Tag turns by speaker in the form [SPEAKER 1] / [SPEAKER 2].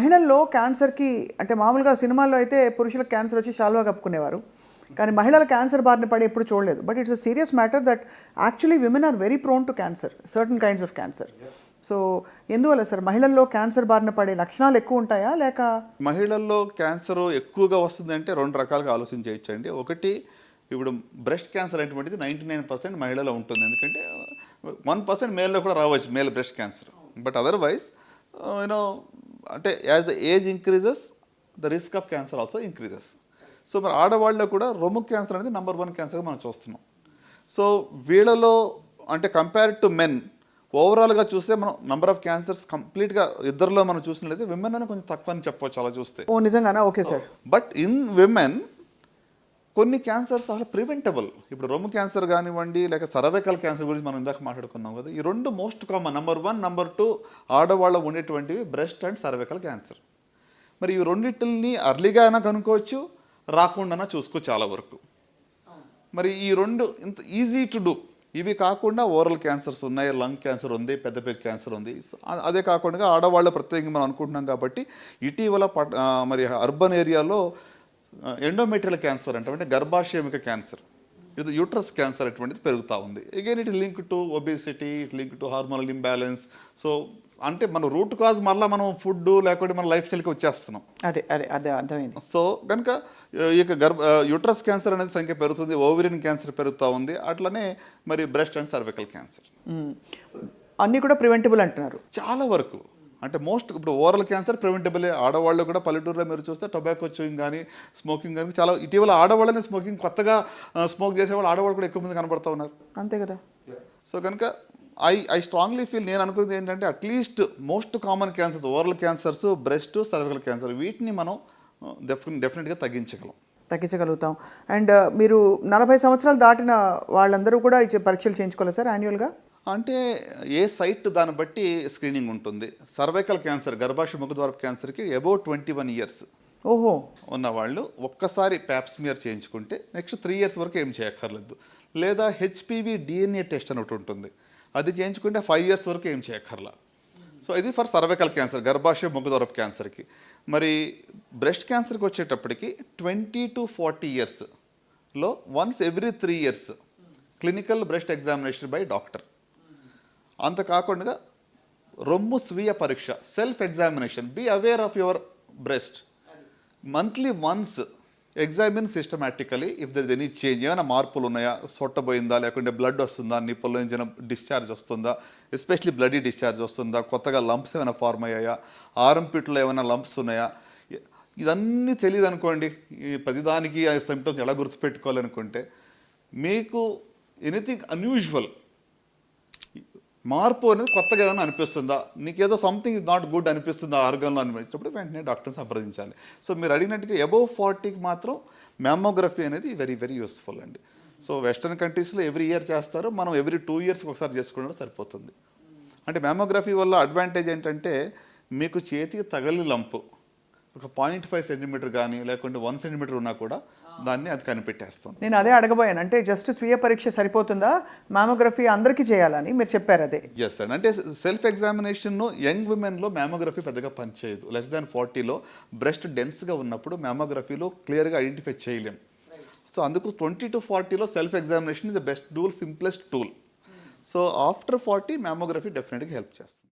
[SPEAKER 1] మహిళల్లో క్యాన్సర్కి అంటే మామూలుగా సినిమాల్లో అయితే పురుషులకు క్యాన్సర్ వచ్చి శాల్వా కప్పుకునేవారు, కానీ మహిళల క్యాన్సర్ బారిన పడి ఎప్పుడు చూడలేదు. But it's a serious matter that actually women are very prone to cancer, certain kinds of cancer. So ఎందువల్ల సార్ మహిళల్లో క్యాన్సర్ బారిన పడే లక్షణాలు ఎక్కువ ఉంటాయా లేక?
[SPEAKER 2] మహిళల్లో క్యాన్సర్ ఎక్కువగా వస్తుందంటే రెండు రకాలుగా ఆలోచించవచ్చండి. ఒకటి, ఇప్పుడు బ్రెస్ట్ క్యాన్సర్ అనేటువంటిది 99% మహిళలో ఉంటుంది, ఎందుకంటే 1% మేల్లో కూడా రావచ్చు, male breast cancer. But otherwise you know అంటే as the age increases the risk of cancer also increases. So మరి ఆడవాళ్ళలో కూడా రొమ్ము క్యాన్సర్ అనేది నెంబర్ 1 క్యాన్సర్గా మనం చూస్తున్నాం. సో వీళ్ళలో అంటే కంపేర్డ్ టు మెన్ ఓవరాల్గా చూస్తే మనం నెంబర్ ఆఫ్ క్యాన్సర్స్ కంప్లీట్గా ఇద్దరిలో మనం చూసినట్లయితే విమెన్ అని కొంచెం తక్కువ అని చెప్పవచ్చు అలా చూస్తే.
[SPEAKER 1] ఓ నిజంగానా? Okay sir.
[SPEAKER 2] But in women కొన్ని క్యాన్సర్స్ అసలు ప్రివెంటబుల్. ఇప్పుడు రొమ్ము క్యాన్సర్ కానివ్వండి, లేక సర్వైకల్ క్యాన్సర్ గురించి మనం ఇందాక మాట్లాడుకున్నాం కదా, ఈ రెండు మోస్ట్ కామన్. నెంబర్ 1, నెంబర్ 2 ఆడవాళ్ళ ఉండేటువంటివి బ్రెస్ట్ అండ్ సర్వైకల్ క్యాన్సర్. మరి ఈ రెండింటిని అర్లీగా అయినా కనుక్కోవచ్చు, రాకుండా చూసుకో చాలా వరకు. మరి ఈ రెండు ఇంత ఈజీ టు డూ. ఇవి కాకుండా ఓరల్ క్యాన్సర్స్ ఉన్నాయి, లంగ్ క్యాన్సర్ ఉంది, పెద్ద క్యాన్సర్ ఉంది. అదే కాకుండా ఆడవాళ్ళు ప్రత్యేకంగా మనం అనుకుంటున్నాం కాబట్టి ఇటీవల మరి అర్బన్ ఏరియాలో ఎండోమెట్రియల్ క్యాన్సర్ అంటే గర్భాశయమిక క్యాన్సర్, ఇది యూట్రస్ క్యాన్సర్ అటువంటిది పెరుగుతూ ఉంది. Again it link to obesity, it link to hormonal imbalance. So అంటే మన రూట్ కాజ్ మళ్ళీ మనం ఫుడ్ లేకపోతే మన లైఫ్ స్టైల్కి వచ్చేస్తున్నాం.
[SPEAKER 1] అదే అదే అదే అర్థమైంది.
[SPEAKER 2] సో కనుక ఇక యూట్రస్ క్యాన్సర్ అనేది సంఖ్య పెరుగుతుంది, ఓవరియన్ క్యాన్సర్ పెరుగుతూ ఉంది, అట్లనే మరి బ్రెస్ట్ అండ్ సర్వికల్ క్యాన్సర్
[SPEAKER 1] అన్నీ కూడా ప్రివెంటబుల్ అంటున్నారు చాలా వరకు.
[SPEAKER 2] అంటే మోస్ట్ ఇప్పుడు ఓరల్ క్యాన్సర్ ప్రివెంటబుల్. ఆడవాళ్ళు కూడా పల్లెటూరులో మీరు చూస్తే టొబాకో చూయింగ్ కానీ స్మోకింగ్ కానీ చాలా ఇటీవల ఆడవాళ్ళని స్మోకింగ్ కొత్తగా స్మోక్ చేసేవాళ్ళు ఆడవాళ్ళు కూడా ఎక్కువ మంది కనబడుతూ ఉన్నారు.
[SPEAKER 1] అంతే కదా.
[SPEAKER 2] సో కనుక ఐ స్ట్రాంగ్లీ ఫీల్, నేను అనుకున్నది ఏంటంటే at least most common cancers, oral cancers, breast, cervical cancer, వీటిని మనం డెఫినెట్గా
[SPEAKER 1] తగ్గించగలుగుతాం. అండ్ మీరు 40 సంవత్సరాలు దాటిన వాళ్ళందరూ కూడా పరీక్షలు చేయించుకోవాలి సార్ యాన్యువల్గా?
[SPEAKER 2] అంటే ఏ సైట్ దాన్ని బట్టి స్క్రీనింగ్ ఉంటుంది. సర్వైకల్ క్యాన్సర్, గర్భాశయ ముఖద్వారపు క్యాన్సర్కి అబౌట్ 21 ఇయర్స్
[SPEAKER 1] ఓహో
[SPEAKER 2] ఉన్నవాళ్ళు ఒక్కసారి ప్యాప్స్మియర్ చేయించుకుంటే నెక్స్ట్ 3 ఇయర్స్ వరకు ఏం చేయక్కర్లేదు. లేదా హెచ్పివి డిఎన్ఏ టెస్ట్ అని ఒకటి ఉంటుంది, అది చేయించుకుంటే 5 ఇయర్స్ వరకు ఏం చేయక్కర్లా. సో ఇది ఫర్ సర్వైకల్ క్యాన్సర్, గర్భాశయ ముఖద్వారపు క్యాన్సర్కి. మరి బ్రెస్ట్ క్యాన్సర్కి వచ్చేటప్పటికి 20 to 40 ఇయర్స్లో once every 3 years clinical breast examination by doctor. అంత కాకుండా రొమ్ము స్వీయ పరీక్ష, self examination, be aware of your breast, monthly once examine systematically if there is any change, ఏమైనా మార్పులు ఉన్నాయా, సొట్టబోయిందా, లేకుంటే బ్లడ్ వస్తుందా, నిప్పుల్లో నుంచి డిశ్చార్జ్ వస్తుందా, ఎస్పెషలీ బ్లడీ డిశ్చార్జ్ వస్తుందా, కొత్తగా లంప్స్ ఏమైనా ఫార్మ్ అయ్యాయా, ఆర్ఎంపిట్లో ఏమైనా లంప్స్ ఉన్నాయా, ఇదన్నీ తెలియదు అనుకోండి. ఈ ప్రతిదానికి ఆ సిమ్టమ్స్ ఎలా గుర్తుపెట్టుకోవాలనుకుంటే మీకు ఎనీథింగ్ అన్యూజువల్ మార్పు అనేది కొత్తగా ఏమైనా అనిపిస్తుందా, నీకేదో సంథింగ్ ఇస్ నాట్ గుడ్ అనిపిస్తుందా ఆర్గన్లో అనిపించినప్పుడు వెంటనే డాక్టర్ని సంప్రదించాలి. సో మీరు అడిగినట్టుగా అబోవ్ 40కి మాత్రం మ్యామోగ్రఫీ అనేది వెరీ వెరీ యూస్ఫుల్ అండి. సో వెస్టర్న్ కంట్రీస్లో ఎవ్రీ ఇయర్ చేస్తారు, మనం ఎవ్రీ 2 ఇయర్స్కి ఒకసారి చేసుకుంటే సరిపోతుంది. అంటే మ్యామోగ్రఫీ వల్ల అడ్వాంటేజ్ ఏంటంటే మీకు చేతికి తగలి లంపు ఒక 0.5 సెంటీమీటర్ కానీ లేకుంటే 1 సెంటీమీటర్ ఉన్నా కూడా దాన్ని అది కనిపెట్టేస్తుంది.
[SPEAKER 1] నేను అదే అడగబోయాను, అంటే జస్ట్ స్వీయ పరీక్ష సరిపోతుందా, మ్యామోగ్రఫీ అందరికీ చేయాలని మీరు చెప్పారు. అదే
[SPEAKER 2] ఎస్ అండి. అంటే సెల్ఫ్ ఎగ్జామినేషన్ యంగ్ విమెన్లో మ్యామోగ్రఫీ పెద్దగా పనిచేయదు. లెస్ దాన్ 40లో బ్రెస్ట్ డెన్స్గా ఉన్నప్పుడు మ్యామోగ్రఫీలో క్లియర్గా ఐడెంటిఫై చేయలేం. సో అందుకు 20 to 40లో self examination is the best tool, simplest tool. So after 40 mammography డెఫినెట్గా హెల్ప్ చేస్తుంది.